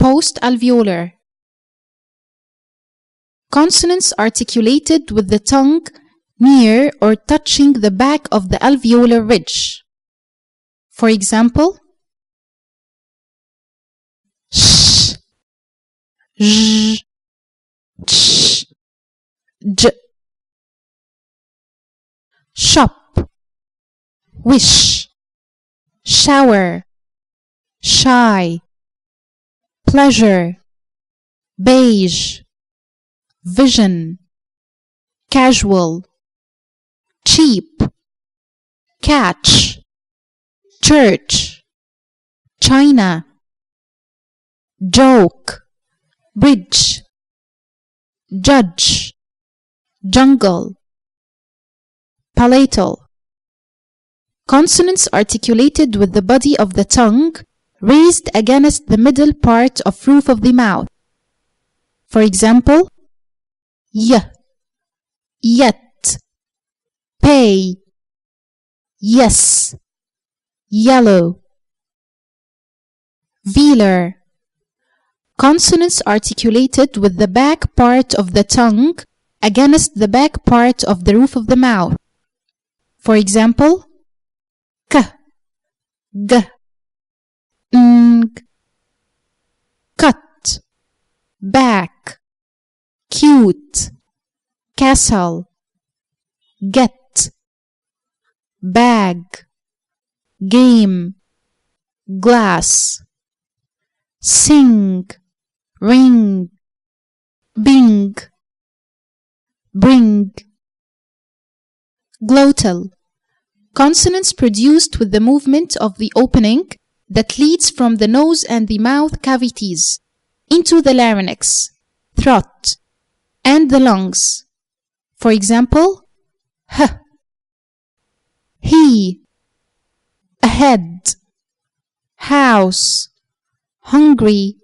post-alveolar. Consonants articulated with the tongue near or touching the back of the alveolar ridge. For example, sh, j, ch, j. Shop, wish, shower, shy, pleasure, beige, vision, casual, cheap, catch, church, China, joke, bridge, judge, jungle, palatal. Consonants articulated with the body of the tongue raised against the middle part of roof of the mouth. For example, y, yet, pay, yes, yellow. Velar. Consonants articulated with the back part of the tongue against the back part of the roof of the mouth. For example, k, g, ng, cut, back, cute, castle, get, bag, game, glass, sing, ring, bing, bring. Glottal. Consonants produced with the movement of the opening that leads from the nose and the mouth cavities into the larynx, throat, and the lungs. For example, h, he, ahead, house, hungry,